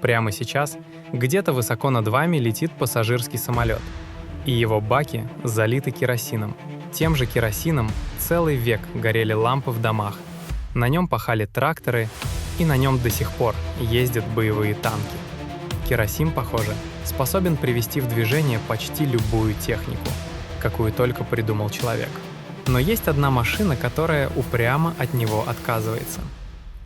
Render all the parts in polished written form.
Прямо сейчас где-то высоко над вами летит пассажирский самолет, и его баки залиты керосином. Тем же керосином целый век горели лампы в домах, на нем пахали тракторы, и на нем до сих пор ездят боевые танки. Керосин, похоже, способен привести в движение почти любую технику, какую только придумал человек. Но есть одна машина, которая упрямо от него отказывается.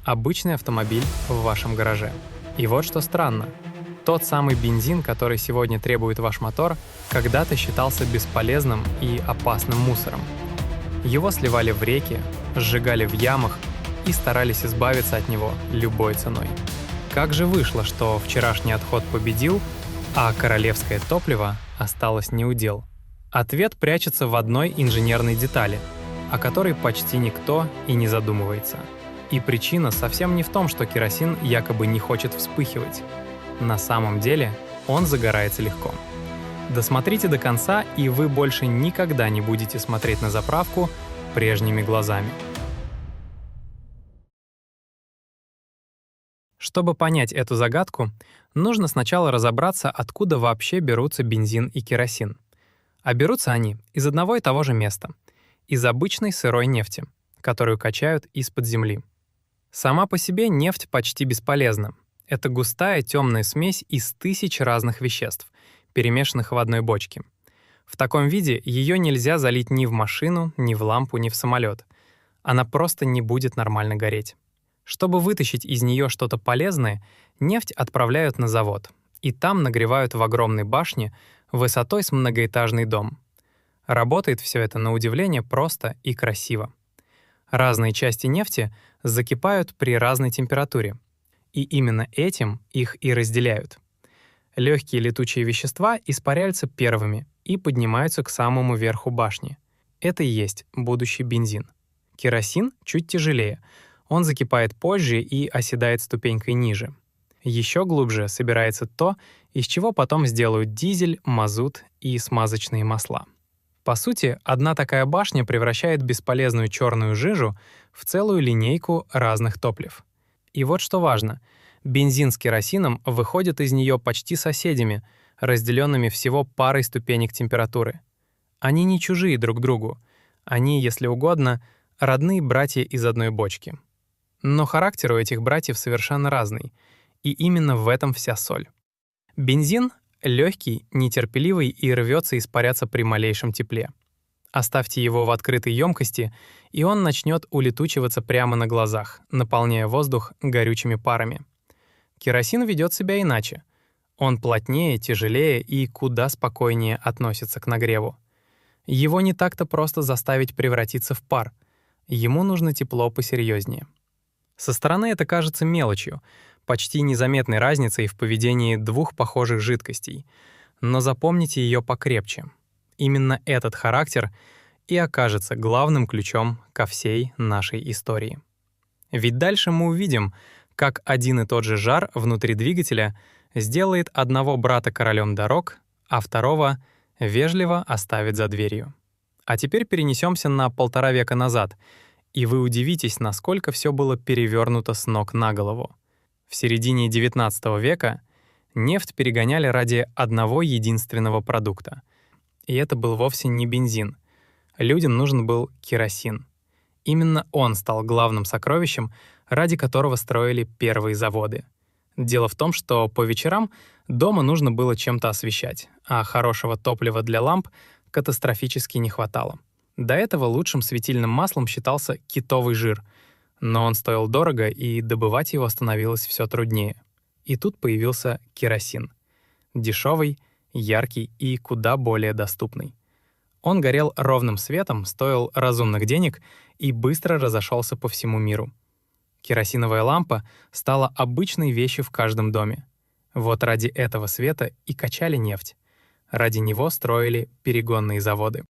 Обычный автомобиль в вашем гараже. И вот что странно. Тот самый бензин, который сегодня требует ваш мотор, когда-то считался бесполезным и опасным мусором. Его сливали в реки, сжигали в ямах и старались избавиться от него любой ценой. Как же вышло, что вчерашний отход победил, а королевское топливо осталось неудел? Ответ прячется в одной инженерной детали, о которой почти никто и не задумывается. И причина совсем не в том, что керосин якобы не хочет вспыхивать. На самом деле он загорается легко. Досмотрите до конца, и вы больше никогда не будете смотреть на заправку прежними глазами. Чтобы понять эту загадку, нужно сначала разобраться, откуда вообще берутся бензин и керосин. А берутся они из одного и того же места — из обычной сырой нефти, которую качают из-под земли. Сама по себе нефть почти бесполезна. Это густая темная смесь из тысяч разных веществ, перемешанных в одной бочке. В таком виде ее нельзя залить ни в машину, ни в лампу, ни в самолет. Она просто не будет нормально гореть. Чтобы вытащить из нее что-то полезное, нефть отправляют на завод, и там нагревают в огромной башне высотой с многоэтажный дом. Работает все это, на удивление, просто и красиво. Разные части нефти закипают при разной температуре, и именно этим их и разделяют. Легкие летучие вещества испаряются первыми и поднимаются к самому верху башни. Это и есть будущий бензин. Керосин чуть тяжелее. Он закипает позже и оседает ступенькой ниже. Еще глубже собирается то, из чего потом сделают дизель, мазут и смазочные масла. По сути, одна такая башня превращает бесполезную черную жижу в целую линейку разных топлив. И вот что важно. Бензин с керосином выходят из нее почти соседями, разделенными всего парой ступенек температуры. Они не чужие друг другу. Они, если угодно, родные братья из одной бочки. Но характер у этих братьев совершенно разный, и именно в этом вся соль. Бензин легкий, нетерпеливый и рвется испаряться при малейшем тепле. Оставьте его в открытой емкости, и он начнет улетучиваться прямо на глазах, наполняя воздух горючими парами. Керосин ведет себя иначе. Он плотнее, тяжелее и куда спокойнее относится к нагреву. Его не так-то просто заставить превратиться в пар. Ему нужно тепло посерьезнее. Со стороны это кажется мелочью, почти незаметной разницей в поведении двух похожих жидкостей. Но запомните ее покрепче. Именно этот характер и окажется главным ключом ко всей нашей истории. Ведь дальше мы увидим, как один и тот же жар внутри двигателя сделает одного брата королем дорог, а второго вежливо оставит за дверью. А теперь перенесемся на 1,5 века назад, и вы удивитесь, насколько все было перевернуто с ног на голову. В середине XIX века нефть перегоняли ради одного единственного продукта. И это был вовсе не бензин. Людям нужен был керосин. Именно он стал главным сокровищем, ради которого строили первые заводы. Дело в том, что по вечерам дома нужно было чем-то освещать, а хорошего топлива для ламп катастрофически не хватало. До этого лучшим светильным маслом считался китовый жир, но он стоил дорого, и добывать его становилось все труднее. И тут появился керосин. Дешевый, яркий и куда более доступный. Он горел ровным светом, стоил разумных денег и быстро разошелся по всему миру. Керосиновая лампа стала обычной вещью в каждом доме. Вот ради этого света и качали нефть. Ради него строили перегонные заводы.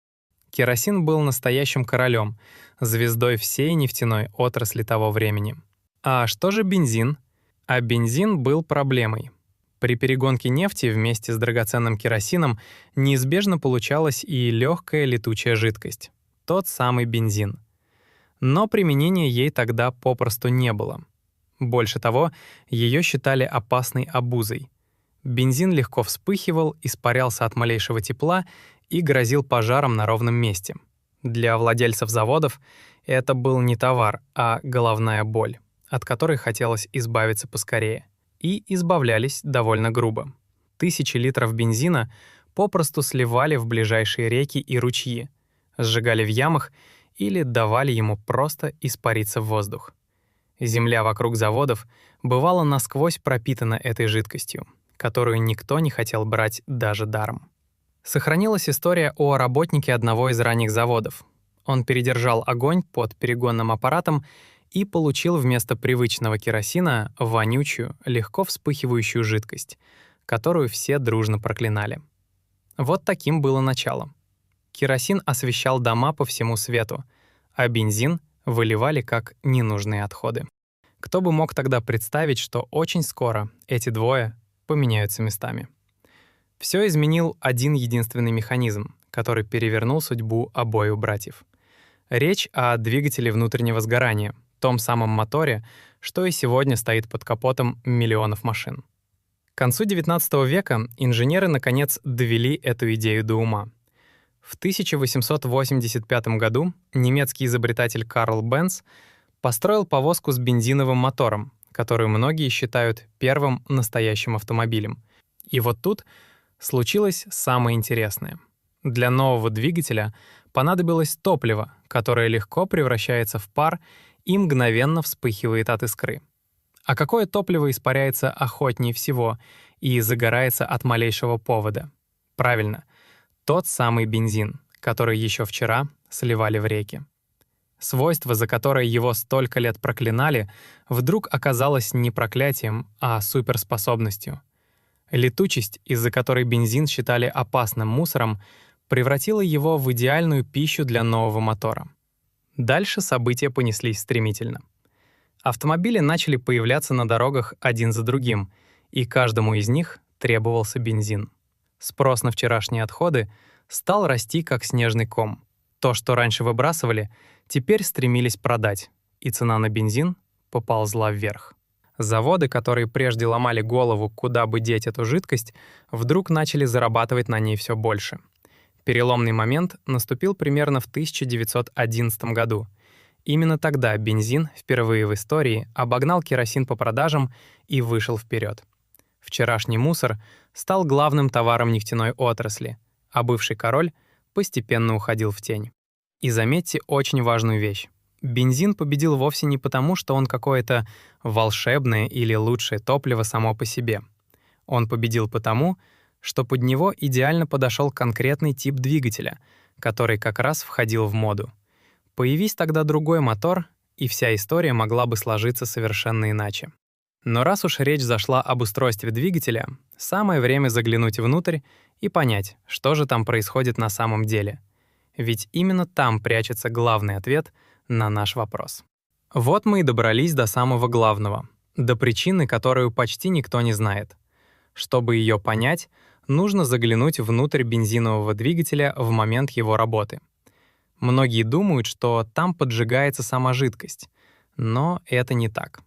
Керосин был настоящим королем, звездой всей нефтяной отрасли того времени. А что же бензин? А бензин был проблемой. При перегонке нефти вместе с драгоценным керосином неизбежно получалась и легкая летучая жидкость — тот самый бензин. Но применения ей тогда попросту не было. Больше того, ее считали опасной обузой. Бензин легко вспыхивал, испарялся от малейшего тепла и грозил пожаром на ровном месте. Для владельцев заводов это был не товар, а головная боль, от которой хотелось избавиться поскорее. И избавлялись довольно грубо. Тысячи литров бензина попросту сливали в ближайшие реки и ручьи, сжигали в ямах или давали ему просто испариться в воздух. Земля вокруг заводов бывала насквозь пропитана этой жидкостью, которую никто не хотел брать даже даром. Сохранилась история о работнике одного из ранних заводов. Он передержал огонь под перегонным аппаратом и получил вместо привычного керосина вонючую, легко вспыхивающую жидкость, которую все дружно проклинали. Вот таким было начало. Керосин освещал дома по всему свету, а бензин выливали как ненужные отходы. Кто бы мог тогда представить, что очень скоро эти двое поменяются местами. Все изменил один единственный механизм, который перевернул судьбу обоих братьев. Речь о двигателе внутреннего сгорания, том самом моторе, что и сегодня стоит под капотом миллионов машин. К концу XIX века инженеры, наконец, довели эту идею до ума. В 1885 году немецкий изобретатель Карл Бенц построил повозку с бензиновым мотором, которую многие считают первым настоящим автомобилем. И вот тут случилось самое интересное. Для нового двигателя понадобилось топливо, которое легко превращается в пар и мгновенно вспыхивает от искры. А какое топливо испаряется охотнее всего и загорается от малейшего повода? Правильно, тот самый бензин, который еще вчера сливали в реки. Свойство, за которое его столько лет проклинали, вдруг оказалось не проклятием, а суперспособностью. Летучесть, из-за которой бензин считали опасным мусором, превратила его в идеальную пищу для нового мотора. Дальше события понеслись стремительно. Автомобили начали появляться на дорогах один за другим, и каждому из них требовался бензин. Спрос на вчерашние отходы стал расти как снежный ком. То, что раньше выбрасывали, теперь стремились продать, и цена на бензин поползла вверх. Заводы, которые прежде ломали голову, куда бы деть эту жидкость, вдруг начали зарабатывать на ней все больше. Переломный момент наступил примерно в 1911 году. Именно тогда бензин впервые в истории обогнал керосин по продажам и вышел вперед. Вчерашний мусор стал главным товаром нефтяной отрасли, а бывший король постепенно уходил в тень. И заметьте очень важную вещь. Бензин победил вовсе не потому, что он какое-то волшебное или лучшее топливо само по себе. Он победил потому, что под него идеально подошел конкретный тип двигателя, который как раз входил в моду. Появись тогда другой мотор, и вся история могла бы сложиться совершенно иначе. Но раз уж речь зашла об устройстве двигателя, самое время заглянуть внутрь и понять, что же там происходит на самом деле. Ведь именно там прячется главный ответ на наш вопрос. Вот мы и добрались до самого главного, до причины, которую почти никто не знает. Чтобы ее понять, нужно заглянуть внутрь бензинового двигателя в момент его работы. Многие думают, что там поджигается сама жидкость, но это не так.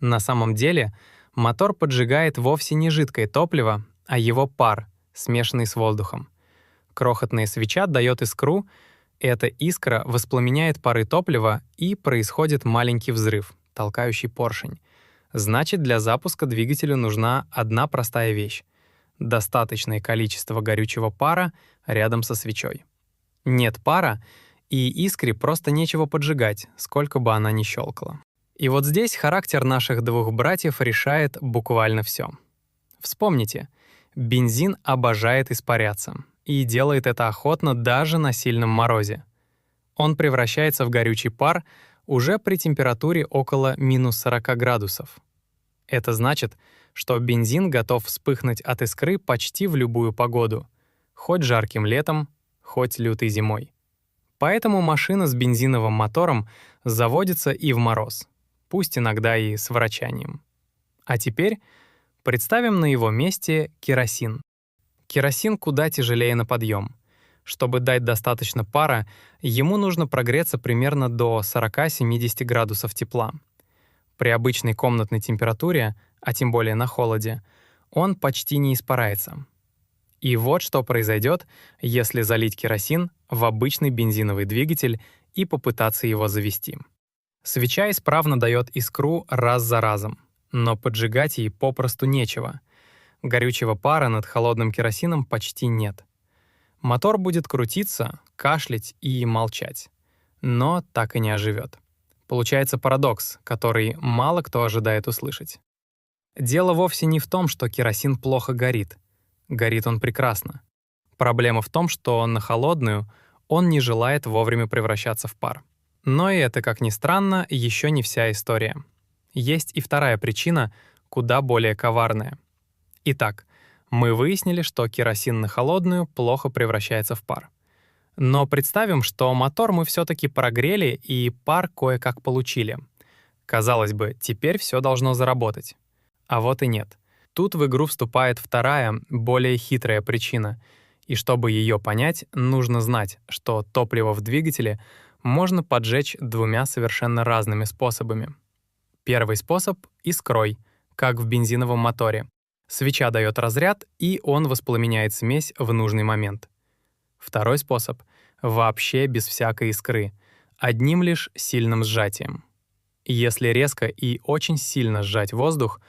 На самом деле мотор поджигает вовсе не жидкое топливо, а его пар, смешанный с воздухом. Крохотная свеча дает искру, эта искра воспламеняет пары топлива, и происходит маленький взрыв, толкающий поршень. Значит, для запуска двигателю нужна одна простая вещь — достаточное количество горючего пара рядом со свечой. Нет пара, и искре просто нечего поджигать, сколько бы она ни щелкала. И вот здесь характер наших двух братьев решает буквально все. Вспомните, бензин обожает испаряться и делает это охотно даже на сильном морозе. Он превращается в горючий пар уже при температуре около минус 40 градусов. Это значит, что бензин готов вспыхнуть от искры почти в любую погоду, хоть жарким летом, хоть лютой зимой. Поэтому машина с бензиновым мотором заводится и в мороз, пусть иногда и с ворчанием. А теперь представим на его месте керосин. Керосин куда тяжелее на подъем. Чтобы дать достаточно пара, ему нужно прогреться примерно до 40-70 градусов тепла. При обычной комнатной температуре, а тем более на холоде, он почти не испаряется. И вот что произойдет, если залить керосин в обычный бензиновый двигатель и попытаться его завести. Свеча исправно дает искру раз за разом, но поджигать ей попросту нечего. Горючего пара над холодным керосином почти нет. Мотор будет крутиться, кашлять и молчать, но так и не оживет. Получается парадокс, который мало кто ожидает услышать. Дело вовсе не в том, что керосин плохо горит. Горит он прекрасно. Проблема в том, что на холодную он не желает вовремя превращаться в пар. Но и это, как ни странно, еще не вся история. Есть и вторая причина, куда более коварная. Итак, мы выяснили, что керосин на холодную плохо превращается в пар. Но представим, что мотор мы все-таки прогрели и пар кое-как получили. Казалось бы, теперь все должно заработать. А вот и нет. Тут в игру вступает вторая, более хитрая причина. И чтобы ее понять, нужно знать, что топливо в двигателе можно поджечь двумя совершенно разными способами. Первый способ — искрой, как в бензиновом моторе. Свеча дает разряд, и он воспламеняет смесь в нужный момент. Второй способ — вообще без всякой искры, одним лишь сильным сжатием. Если резко и очень сильно сжать воздух,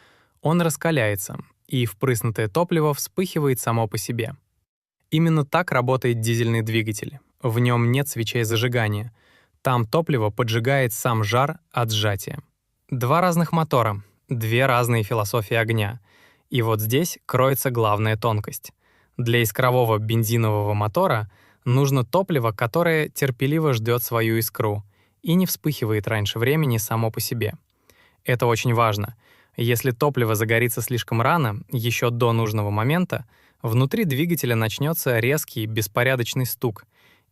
он раскаляется, и впрыснутое топливо вспыхивает само по себе. Именно так работает дизельный двигатель. В нем нет свечей зажигания. Там топливо поджигает сам жар от сжатия. Два разных мотора, две разные философии огня. И вот здесь кроется главная тонкость. Для искрового бензинового мотора нужно топливо, которое терпеливо ждет свою искру и не вспыхивает раньше времени само по себе. Это очень важно. Если топливо загорится слишком рано, еще до нужного момента, внутри двигателя начнется резкий, беспорядочный стук.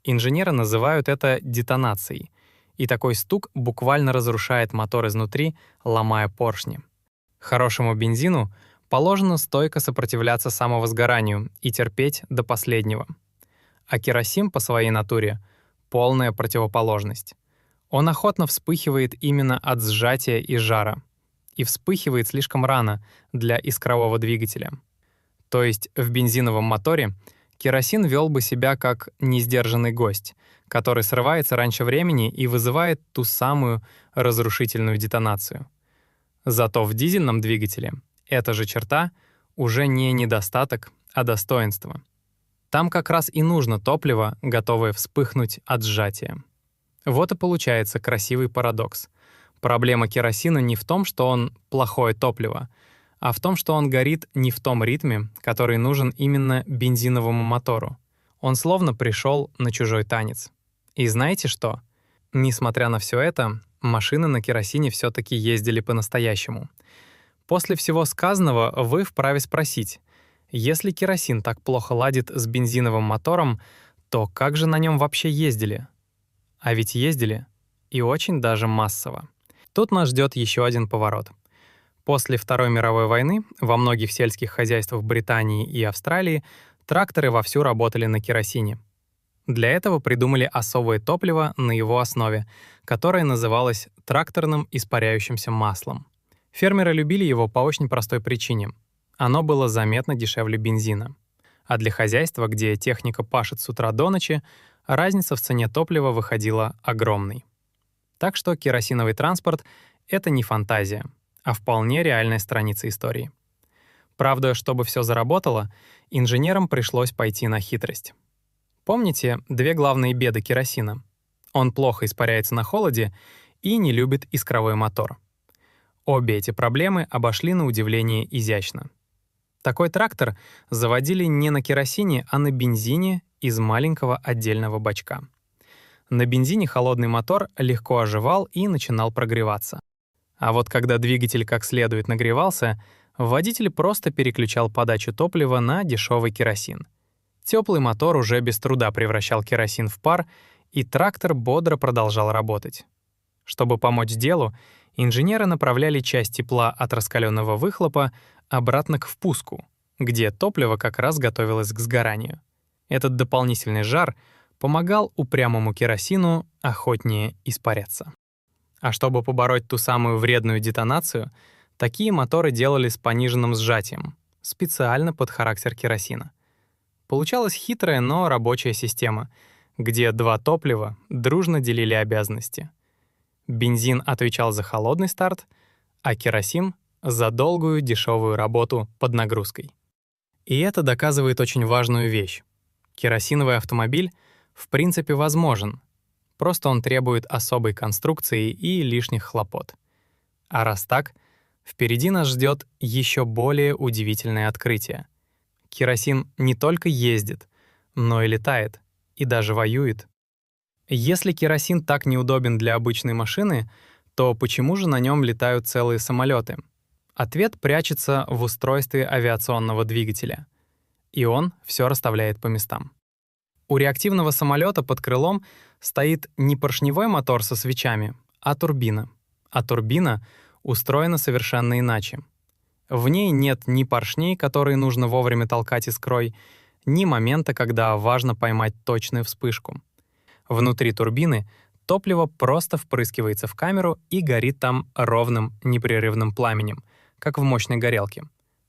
Инженеры называют это детонацией. И такой стук буквально разрушает мотор изнутри, ломая поршни. Хорошему бензину положено стойко сопротивляться самовозгоранию и терпеть до последнего. А керосин по своей натуре — полная противоположность. Он охотно вспыхивает именно от сжатия и жара. И вспыхивает слишком рано для искрового двигателя. То есть в бензиновом моторе керосин вел бы себя как несдержанный гость, который срывается раньше времени и вызывает ту самую разрушительную детонацию. Зато в дизельном двигателе эта же черта уже не недостаток, а достоинство. Там как раз и нужно топливо, готовое вспыхнуть от сжатия. Вот и получается красивый парадокс. Проблема керосина не в том, что он плохое топливо, а в том, что он горит не в том ритме, который нужен именно бензиновому мотору. Он словно пришел на чужой танец. И знаете что? Несмотря на все это, машины на керосине все-таки ездили по-настоящему. После всего сказанного вы вправе спросить, если керосин так плохо ладит с бензиновым мотором, то как же на нем вообще ездили? А ведь ездили, и очень даже массово. Тут нас ждет еще один поворот. После Второй мировой войны во многих сельских хозяйствах Британии и Австралии тракторы вовсю работали на керосине. Для этого придумали особое топливо на его основе, которое называлось тракторным испаряющимся маслом. Фермеры любили его по очень простой причине. Оно было заметно дешевле бензина. А для хозяйства, где техника пашет с утра до ночи, разница в цене топлива выходила огромной. Так что керосиновый транспорт — это не фантазия, а вполне реальная страница истории. Правда, чтобы все заработало, инженерам пришлось пойти на хитрость. Помните две главные беды керосина? Он плохо испаряется на холоде и не любит искровой мотор. Обе эти проблемы обошли на удивление изящно. Такой трактор заводили не на керосине, а на бензине из маленького отдельного бачка. На бензине холодный мотор легко оживал и начинал прогреваться. А вот когда двигатель как следует нагревался, водитель просто переключал подачу топлива на дешевый керосин. Теплый мотор уже без труда превращал керосин в пар, и трактор бодро продолжал работать. Чтобы помочь делу, инженеры направляли часть тепла от раскаленного выхлопа обратно к впуску, где топливо как раз готовилось к сгоранию. Этот дополнительный жар помогал упрямому керосину охотнее испаряться. А чтобы побороть ту самую вредную детонацию, такие моторы делали с пониженным сжатием, специально под характер керосина. Получалась хитрая, но рабочая система, где два топлива дружно делили обязанности. Бензин отвечал за холодный старт, а керосин — за долгую дешевую работу под нагрузкой. И это доказывает очень важную вещь. Керосиновый автомобиль в принципе возможен, просто он требует особой конструкции и лишних хлопот. А раз так, впереди нас ждет еще более удивительное открытие. Керосин не только ездит, но и летает, и даже воюет. Если керосин так неудобен для обычной машины, то почему же на нем летают целые самолеты? Ответ прячется в устройстве авиационного двигателя. И он все расставляет по местам. У реактивного самолета под крылом стоит не поршневой мотор со свечами, а турбина. А турбина устроена совершенно иначе. В ней нет ни поршней, которые нужно вовремя толкать искрой, ни момента, когда важно поймать точную вспышку. Внутри турбины топливо просто впрыскивается в камеру и горит там ровным, непрерывным пламенем, как в мощной горелке.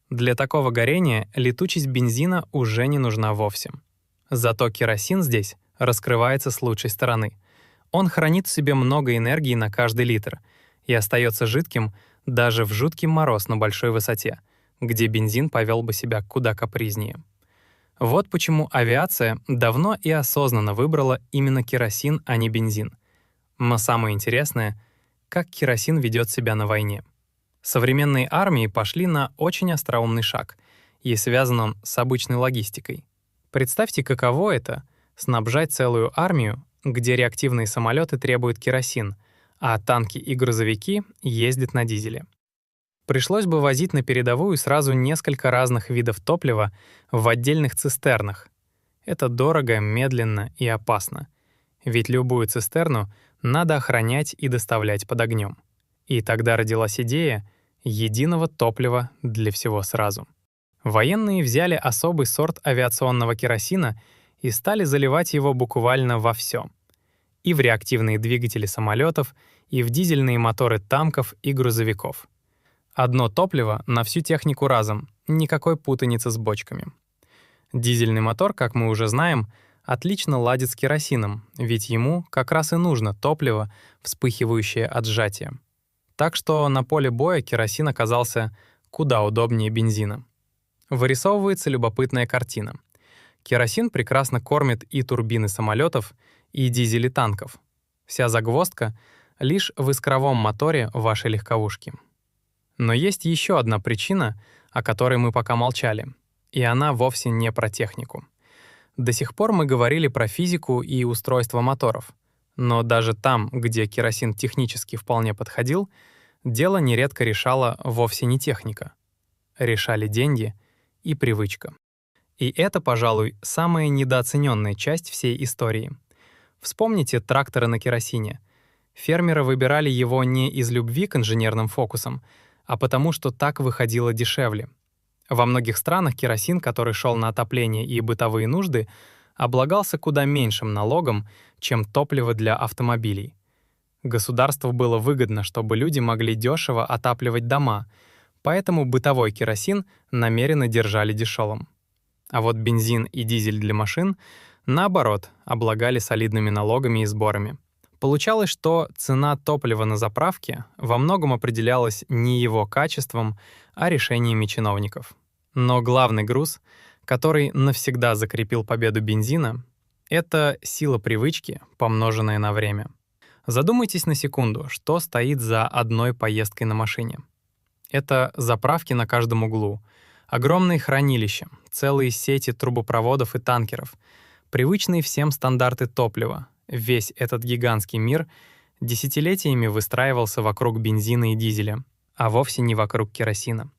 Для такого горения летучесть бензина уже не нужна вовсе. Зато керосин здесь раскрывается с лучшей стороны. Он хранит в себе много энергии на каждый литр и остается жидким даже в жуткий мороз на большой высоте, где бензин повел бы себя куда капризнее. Вот почему авиация давно и осознанно выбрала именно керосин, а не бензин. Но самое интересное — как керосин ведет себя на войне. Современные армии пошли на очень остроумный шаг, и связан он с обычной логистикой. Представьте, каково это — снабжать целую армию, где реактивные самолеты требуют керосин, а танки и грузовики ездят на дизеле. Пришлось бы возить на передовую сразу несколько разных видов топлива в отдельных цистернах. Это дорого, медленно и опасно. Ведь любую цистерну надо охранять и доставлять под огнем. И тогда родилась идея единого топлива для всего сразу. Военные взяли особый сорт авиационного керосина и стали заливать его буквально во все. И в реактивные двигатели самолетов, и в дизельные моторы танков и грузовиков. Одно топливо на всю технику разом, никакой путаницы с бочками. Дизельный мотор, как мы уже знаем, отлично ладит с керосином, ведь ему как раз и нужно топливо, вспыхивающее от сжатия. Так что на поле боя керосин оказался куда удобнее бензина. Вырисовывается любопытная картина. Керосин прекрасно кормит и турбины самолетов, и дизели танков. Вся загвоздка лишь в искровом моторе вашей легковушки. Но есть еще одна причина, о которой мы пока молчали, и она вовсе не про технику. До сих пор мы говорили про физику и устройство моторов, но даже там, где керосин технически вполне подходил, дело нередко решала вовсе не техника. Решали деньги и привычка. И это, пожалуй, самая недооцененная часть всей истории. Вспомните тракторы на керосине. Фермеры выбирали его не из любви к инженерным фокусам, а потому что так выходило дешевле. Во многих странах керосин, который шел на отопление и бытовые нужды, облагался куда меньшим налогом, чем топливо для автомобилей. Государству было выгодно, чтобы люди могли дешево отапливать дома, поэтому бытовой керосин намеренно держали дешевым. А вот бензин и дизель для машин, наоборот, облагали солидными налогами и сборами. Получалось, что цена топлива на заправке во многом определялась не его качеством, а решениями чиновников. Но главный груз, который навсегда закрепил победу бензина, это сила привычки, помноженная на время. Задумайтесь на секунду, что стоит за одной поездкой на машине. Это заправки на каждом углу, огромные хранилища, целые сети трубопроводов и танкеров, привычные всем стандарты топлива. Весь этот гигантский мир десятилетиями выстраивался вокруг бензина и дизеля, а вовсе не вокруг керосина.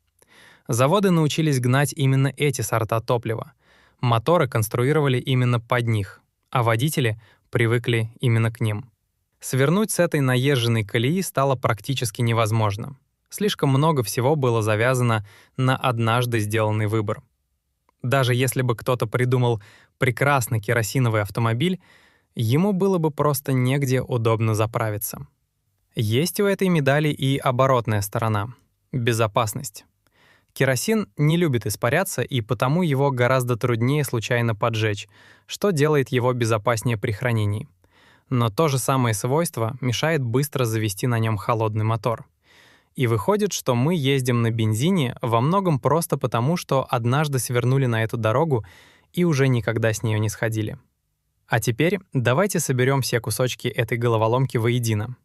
Заводы научились гнать именно эти сорта топлива. Моторы конструировали именно под них, а водители привыкли именно к ним. Свернуть с этой наезженной колеи стало практически невозможно. Слишком много всего было завязано на однажды сделанный выбор. Даже если бы кто-то придумал прекрасный керосиновый автомобиль, ему было бы просто негде удобно заправиться. Есть у этой медали и оборотная сторона — безопасность. Керосин не любит испаряться, и потому его гораздо труднее случайно поджечь, что делает его безопаснее при хранении. Но то же самое свойство мешает быстро завести на нем холодный мотор. И выходит, что мы ездим на бензине во многом просто потому, что однажды свернули на эту дорогу и уже никогда с нее не сходили. А теперь давайте соберем все кусочки этой головоломки воедино.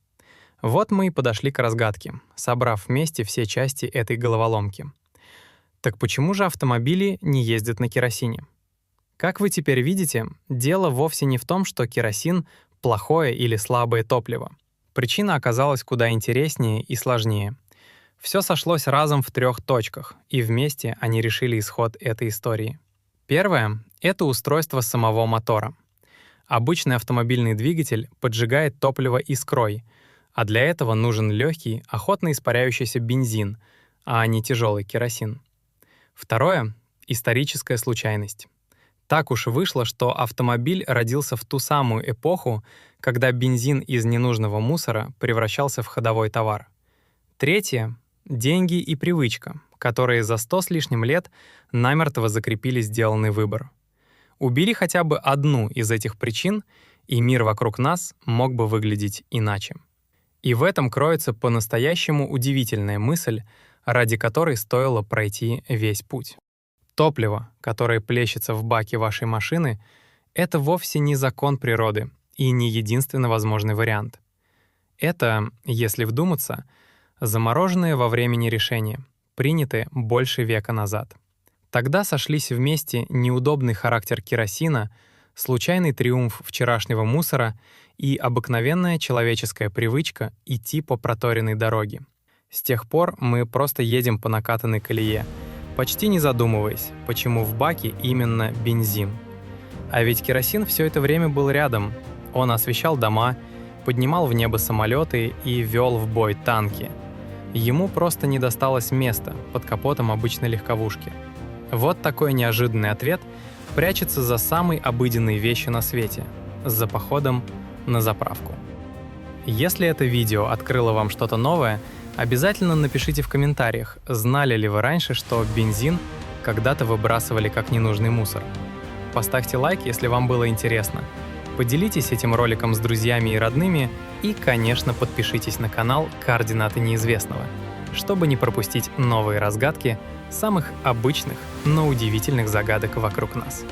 Вот мы и подошли к разгадке, собрав вместе все части этой головоломки. Так почему же автомобили не ездят на керосине? Как вы теперь видите, дело вовсе не в том, что керосин — плохое или слабое топливо. Причина оказалась куда интереснее и сложнее. Все сошлось разом в 3 точках, и вместе они решили исход этой истории. Первое — это устройство самого мотора. Обычный автомобильный двигатель поджигает топливо искрой, а для этого нужен легкий, охотно испаряющийся бензин, а не тяжелый керосин. Второе — историческая случайность. Так уж вышло, что автомобиль родился в ту самую эпоху, когда бензин из ненужного мусора превращался в ходовой товар. Третье — деньги и привычка, которые за 100 с лишним лет намертво закрепили сделанный выбор. Убери хотя бы одну из этих причин, и мир вокруг нас мог бы выглядеть иначе. И в этом кроется по-настоящему удивительная мысль, ради которой стоило пройти весь путь. Топливо, которое плещется в баке вашей машины, это вовсе не закон природы и не единственно возможный вариант. Это, если вдуматься, замороженное во времени решение, принятое больше века назад. Тогда сошлись вместе неудобный характер керосина, случайный триумф вчерашнего мусора и обыкновенная человеческая привычка идти по проторенной дороге. С тех пор мы просто едем по накатанной колее, почти не задумываясь, почему в баке именно бензин. А ведь керосин все это время был рядом. Он освещал дома, поднимал в небо самолеты и вел в бой танки. Ему просто не досталось места под капотом обычной легковушки. Вот такой неожиданный ответ прячется за самой обыденной вещью на свете — за походом на заправку. Если это видео открыло вам что-то новое, обязательно напишите в комментариях, знали ли вы раньше, что бензин когда-то выбрасывали как ненужный мусор. Поставьте лайк, если вам было интересно. Поделитесь этим роликом с друзьями и родными и, конечно, подпишитесь на канал «Координаты неизвестного», чтобы не пропустить новые разгадки самых обычных, но удивительных загадок вокруг нас.